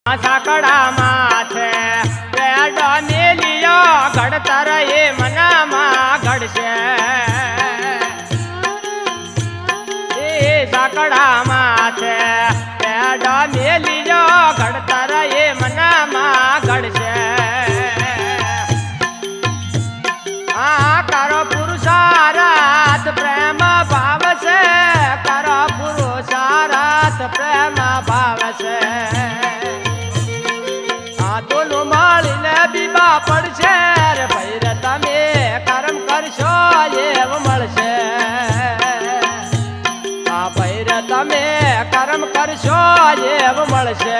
સાકડા માથે પેડો મેલિયો ઘડતર એ મનામાં ઘડશે એ સાકડા માથે પેડો મેલિયો ઘડતર એ મનામાં ઘડશે આ કરો પુરુષાર્થ પ્રેમ ભાવ છે કરો પુરુષાર્થ પ્રેમ ભાવ છે બીબા પડશે રે ભૈર તમે કર્મ કરશો એવ મળશે આ ભૈર તમે કર્મ કરશો એવ મળશે